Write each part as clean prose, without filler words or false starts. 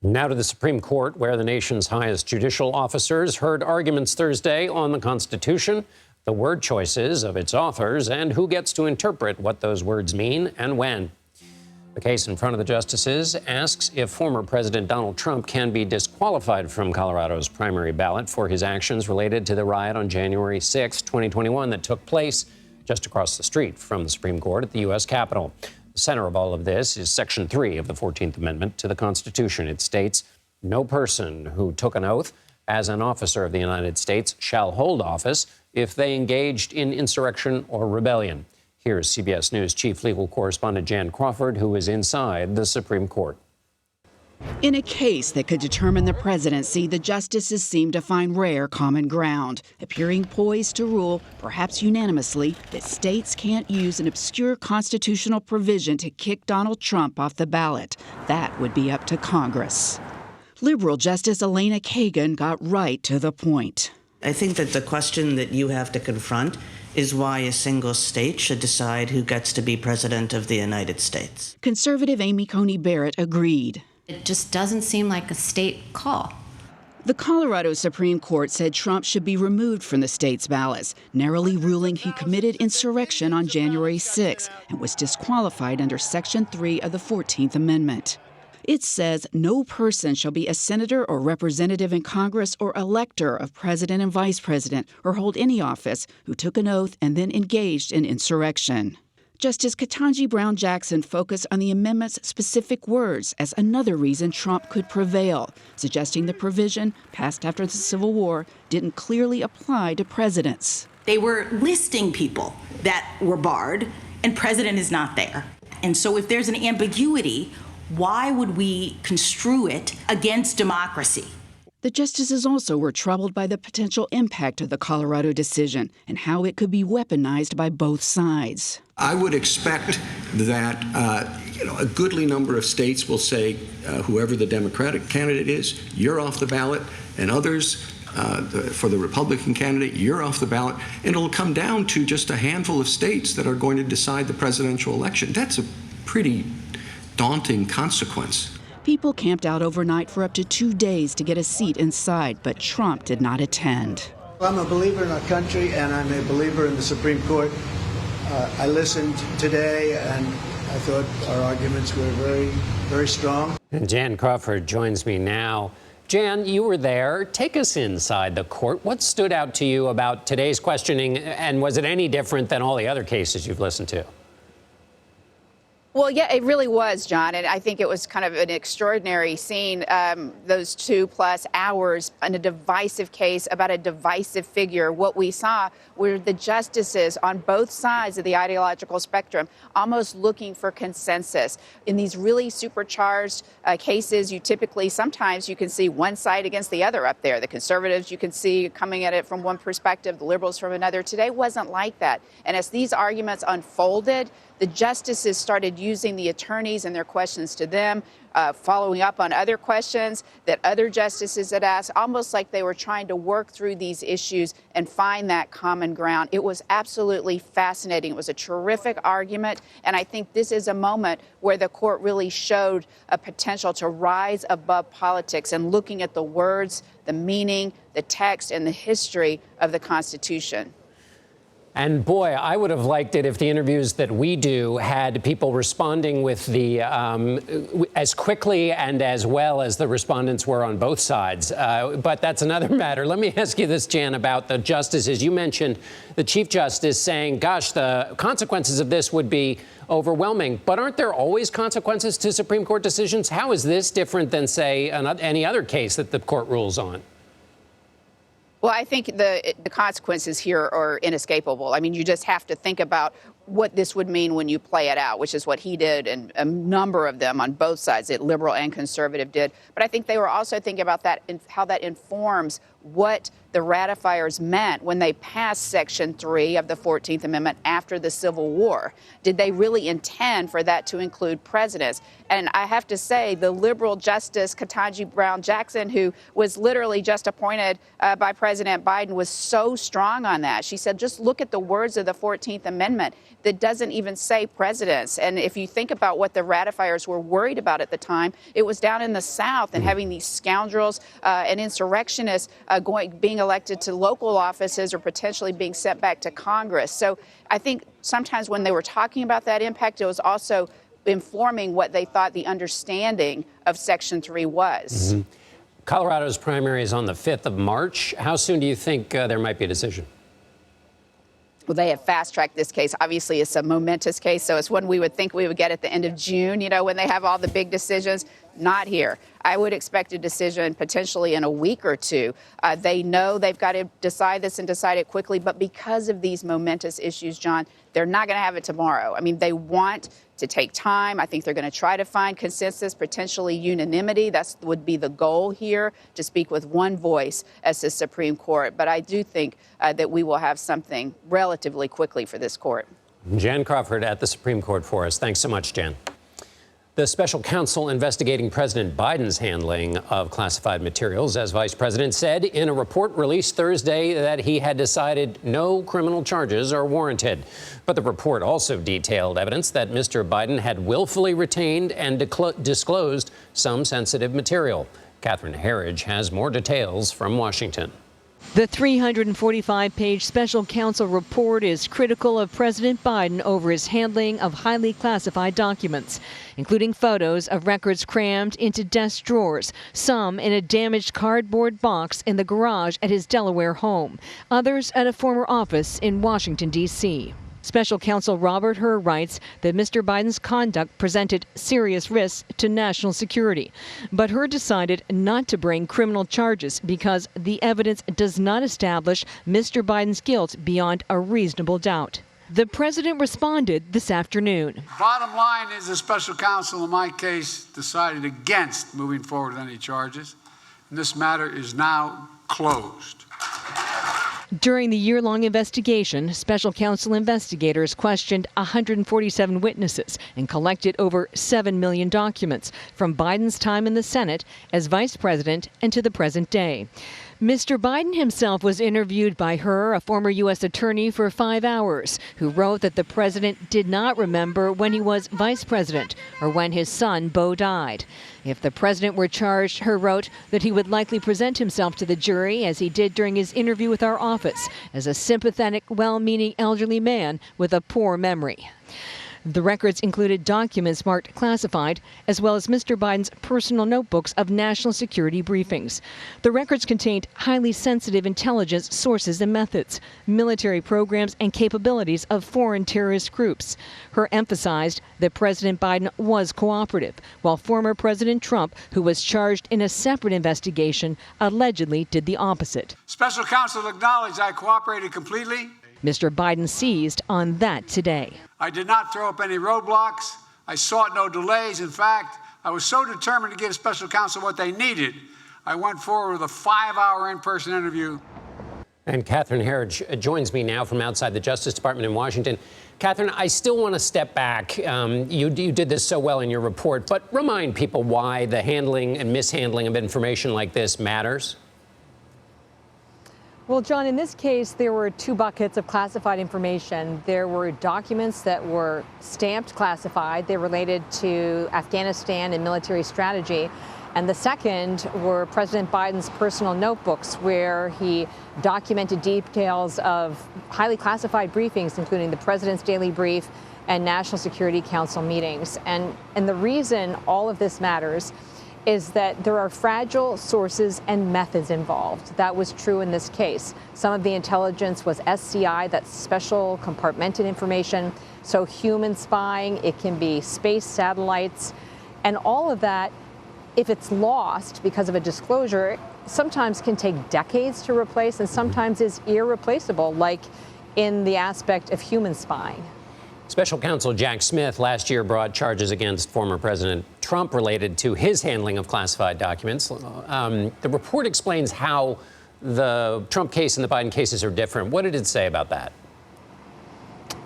Now to the Supreme Court, where the nation's highest judicial officers heard arguments Thursday on the Constitution, the word choices of its authors, and who gets to interpret what those words mean and when. The case in front of the justices asks if former President Donald Trump can be disqualified from Colorado's primary ballot for his actions related to the riot on January 6, 2021 that took place just across the street from the Supreme Court at the U.S. Capitol. The center of all of this is Section 3 of the 14th Amendment to the Constitution. It states, "No person who took an oath as an officer of the United States shall hold office if they engaged in insurrection or rebellion." Here's CBS News chief legal correspondent Jan Crawford, who is inside the Supreme Court. In a case that could determine the presidency, the justices seem to find rare common ground, appearing poised to rule, perhaps unanimously, that states can't use an obscure constitutional provision to kick Donald Trump off the ballot. That would be up to Congress. Liberal Justice Elena Kagan got right to the point. I think that the question that you have to confront is why a single state should decide who gets to be president of the United States. Conservative Amy Coney Barrett agreed. It just doesn't seem like a state call. The Colorado Supreme Court said Trump should be removed from the state's ballots, narrowly ruling he committed insurrection on January 6 and was disqualified under Section 3 of the 14th Amendment. It says no person shall be a senator or representative in Congress or elector of president and vice president or hold any office who took an oath and then engaged in insurrection. Justice Ketanji Brown Jackson focused on the amendment's specific words as another reason Trump could prevail, suggesting the provision, passed after the Civil War, didn't clearly apply to presidents. They were listing people that were barred, and president is not there. And so if there's an ambiguity, why would we construe it against democracy? The justices also were troubled by the potential impact of the Colorado decision and how it could be weaponized by both sides. I would expect that a goodly number of states will say, whoever the Democratic candidate is, you're off the ballot, and others, for the Republican candidate, you're off the ballot. And it'll come down to just a handful of states that are going to decide the presidential election. That's a pretty daunting consequence. People camped out overnight for up to 2 days to get a seat inside, but Trump did not attend. I'm a believer in our country, and I'm a believer in the Supreme Court. I listened today, and I thought our arguments were very, very strong. And Jan Crawford joins me now. Jan, you were there. Take us inside the court. What stood out to you about today's questioning, and was it any different than all the other cases you've listened to? Well, yeah, it really was, John, and I think it was kind of an extraordinary scene, those 2+ hours in a divisive case about a divisive figure. What we saw were the justices on both sides of the ideological spectrum almost looking for consensus. In these really supercharged cases, sometimes you can see one side against the other up there. The conservatives, you can see coming at it from one perspective, the liberals from another. Today wasn't like that. And as these arguments unfolded, the justices started using the attorneys and their questions to them, following up on other questions that other justices had asked, almost like they were trying to work through these issues and find that common ground. It was absolutely fascinating. It was a terrific argument, and I think this is a moment where the court really showed a potential to rise above politics and looking at the words, the meaning, the text, and the history of the Constitution. And boy, I would have liked it if the interviews that we do had people responding with the as quickly and as well as the respondents were on both sides. But that's another matter. Let me ask you this, Jan, about the justices. You mentioned the Chief Justice saying, gosh, the consequences of this would be overwhelming. But aren't there always consequences to Supreme Court decisions? How is this different than, say, any other case that the court rules on? Well, I think the consequences here are inescapable. I mean, you just have to think about what this would mean when you play it out, which is what he did, and a number of them on both sides, liberal and conservative, did. But I think they were also thinking about that and how that informs what the ratifiers meant when they passed Section 3 of the 14th Amendment after the Civil War. Did they really intend for that to include presidents? And I have to say, the liberal Justice Ketanji Brown Jackson, who was literally just appointed by President Biden, was so strong on that. She said, just look at the words of the 14th Amendment that doesn't even say presidents. And if you think about what the ratifiers were worried about at the time, it was down in the South and having these scoundrels and insurrectionists being elected to local offices or potentially being sent back to Congress. So I think sometimes when they were talking about that impact, it was also informing what they thought the understanding of Section 3 was. Colorado's primary is on the 5th of March. How soon do you think there might be a decision? Well, they have fast-tracked this case. Obviously, it's a momentous case, so it's one we would think we would get at the end of June, when they have all the big decisions. Not here. I would expect a decision potentially in a week or two. They know they've got to decide this and decide it quickly, but because of these momentous issues, John, they're not going to have it tomorrow. I mean, they want to take time. I think they're going to try to find consensus, potentially unanimity. That would be the goal here, to speak with one voice as the Supreme Court. But I do think that we will have something relatively quickly for this court. Jan Crawford at the Supreme Court for us. Thanks so much, Jan. The special counsel investigating President Biden's handling of classified materials, as vice president said in a report released Thursday, that he had decided no criminal charges are warranted. But the report also detailed evidence that Mr. Biden had willfully retained and disclosed some sensitive material. Catherine Herridge has more details from Washington. The 345-page special counsel report is critical of President Biden over his handling of highly classified documents, including photos of records crammed into desk drawers, some in a damaged cardboard box in the garage at his Delaware home, others at a former office in Washington, D.C. Special counsel Robert Hur writes that Mr. Biden's conduct presented serious risks to national security. But Hur decided not to bring criminal charges because the evidence does not establish Mr. Biden's guilt beyond a reasonable doubt. The president responded this afternoon. Bottom line is the special counsel in my case decided against moving forward with any charges. And this matter is now closed. During the year-long investigation, special counsel investigators questioned 147 witnesses and collected over 7 million documents from Biden's time in the Senate as vice president and to the present day. Mr. Biden himself was interviewed by Hur, a former U.S. attorney, for 5 hours, who wrote that the president did not remember when he was vice president or when his son, Beau, died. If the president were charged, Hur wrote that he would likely present himself to the jury, as he did during his interview with our office, as a sympathetic, well-meaning elderly man with a poor memory. The records included documents marked classified, as well as Mr. Biden's personal notebooks of national security briefings. The records contained highly sensitive intelligence sources and methods, military programs and capabilities of foreign terrorist groups. Hur emphasized that President Biden was cooperative, while former President Trump, who was charged in a separate investigation, allegedly did the opposite. Special counsel acknowledged I cooperated completely. Mr. Biden seized on that today. I did not throw up any roadblocks. I sought no delays. In fact, I was so determined to give special counsel what they needed, I went forward with a 5-hour in-person interview. And Catherine Herridge joins me now from outside the Justice Department in Washington. Catherine, I still want to step back. You did this so well in your report, but remind people why the handling and mishandling of information like this matters. Well, John, in this case, there were 2 buckets of classified information. There were documents that were stamped classified. They related to Afghanistan and military strategy. And the second were President Biden's personal notebooks, where he documented details of highly classified briefings, including the president's daily brief and National Security Council meetings. And the reason all of this matters is that there are fragile sources and methods involved. That was true in this case. Some of the intelligence was SCI, that's special compartmented information. So human spying, it can be space satellites, and all of that, if it's lost because of a disclosure, sometimes can take decades to replace and sometimes is irreplaceable, like in the aspect of human spying. Special counsel Jack Smith last year brought charges against former President Trump related to his handling of classified documents. The report explains how the Trump case and the Biden cases are different. What did it say about that?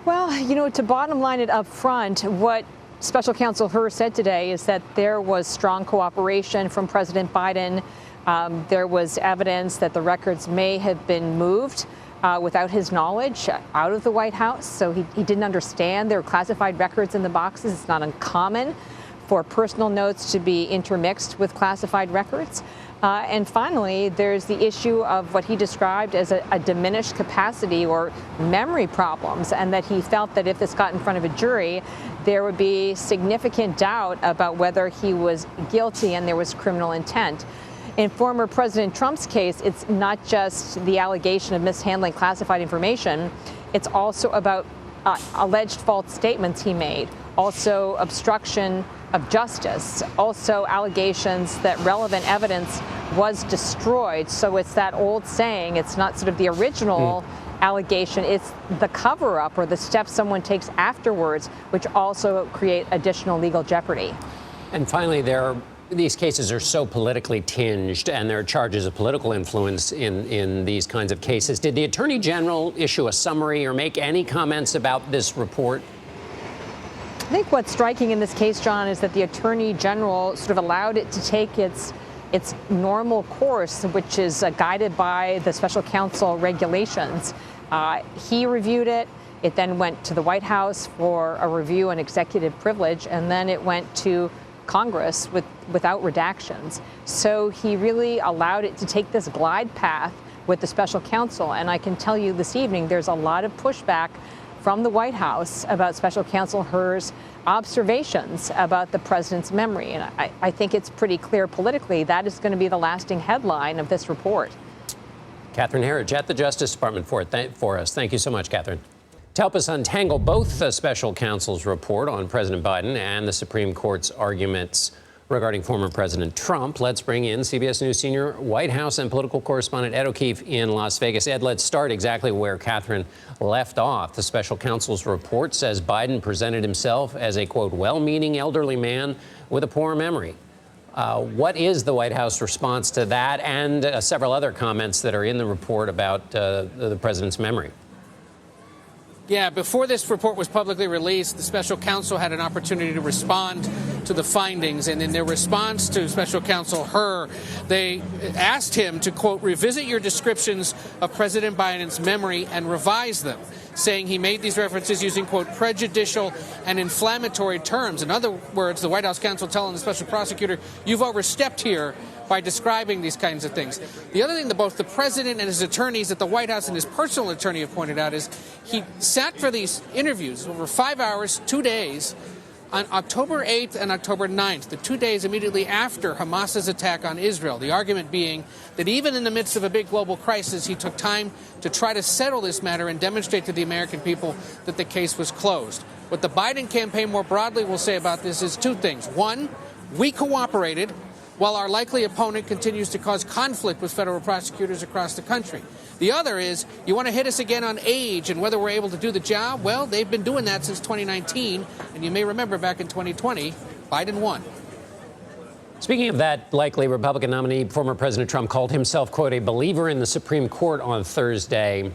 Well, to bottom line it up front, what Special Counsel Herr said today is that there was strong cooperation from President Biden. There was evidence that the records may have been moved without his knowledge out of the White House. So he didn't understand there were classified records in the boxes. It's not uncommon for personal notes to be intermixed with classified records. And finally, there's the issue of what he described as a diminished capacity or memory problems, and that he felt that if this got in front of a jury, there would be significant doubt about whether he was guilty and there was criminal intent. In former President Trump's case, it's not just the allegation of mishandling classified information. It's also about alleged false statements he made, also obstruction of justice, also allegations that relevant evidence was destroyed. So it's that old saying, it's not sort of the original allegation, it's the cover-up or the steps someone takes afterwards, which also create additional legal jeopardy. And finally, these cases are so politically tinged, and there are charges of political influence in these kinds of cases. Did the Attorney General issue a summary or make any comments about this report? I think what's striking in this case, John, is that the Attorney General sort of allowed it to take its normal course, which is guided by the special counsel regulations. He reviewed it. It then went to the White House for a review and executive privilege, and then it went to Congress without redactions. So he really allowed it to take this glide path with the special counsel. And I can tell you this evening, there's a lot of pushback from the White House about Special Counsel Herr's observations about the president's memory. And I think it's pretty clear politically that is going to be the lasting headline of this report. Catherine Herridge at the Justice Department for us. Thank you so much, Catherine. To help us untangle both the special counsel's report on President Biden and the Supreme Court's arguments regarding former President Trump, let's bring in CBS News senior White House and political correspondent Ed O'Keefe in Las Vegas. Ed, let's start exactly where Catherine left off. The special counsel's report says Biden presented himself as a, quote, well-meaning elderly man with a poor memory. What is the White House response to that and several other comments that are in the report about the president's memory? Yeah, before this report was publicly released, the special counsel had an opportunity to respond to the findings. And in their response to special counsel Herr, they asked him to, quote, revisit your descriptions of President Biden's memory and revise them, saying he made these references using, quote, prejudicial and inflammatory terms. In other words, the White House counsel telling the special prosecutor, you've overstepped here by describing these kinds of things. The other thing that both the president and his attorneys at the White House and his personal attorney have pointed out is he sat for these interviews over 5 hours, 2 days, on October 8th and October 9th, the 2 days immediately after Hamas's attack on Israel. The argument being that even in the midst of a big global crisis, he took time to try to settle this matter and demonstrate to the American people that the case was closed. What the Biden campaign more broadly will say about this is two things. One, we cooperated while our likely opponent continues to cause conflict with federal prosecutors across the country. The other is, you want to hit us again on age and whether we're able to do the job? Well, they've been doing that since 2019, and you may remember back in 2020, Biden won. Speaking of that likely Republican nominee, former President Trump called himself, quote, a believer in the Supreme Court on Thursday.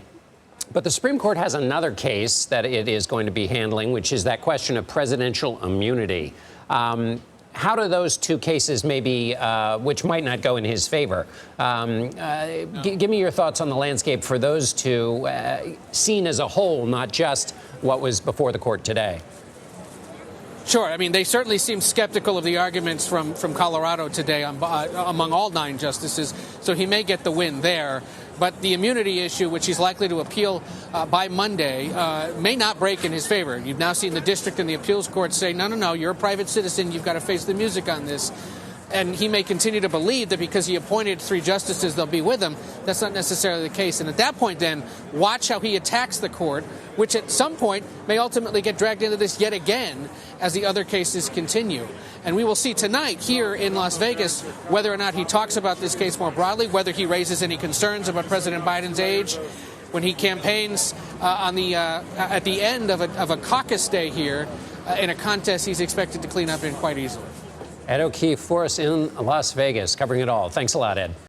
But the Supreme Court has another case that it is going to be handling, which is that question of presidential immunity. How do those two cases maybe, which might not go in his favor, give me your thoughts on the landscape for those two, seen as a whole, not just what was before the court today? Sure. I mean, they certainly seem skeptical of the arguments from Colorado today among all 9 justices, so he may get the win there. But the immunity issue, which he's likely to appeal by Monday, may not break in his favor. You've now seen the district and the appeals court say, no, you're a private citizen. You've got to face the music on this. And he may continue to believe that because he appointed 3 justices, they'll be with him. That's not necessarily the case. And at that point, then, watch how he attacks the court, which at some point may ultimately get dragged into this yet again as the other cases continue. And we will see tonight here in Las Vegas whether or not he talks about this case more broadly, whether he raises any concerns about President Biden's age when he campaigns at the end of a caucus day here in a contest he's expected to clean up in quite easily. Ed O'Keefe for us in Las Vegas, covering it all. Thanks a lot, Ed.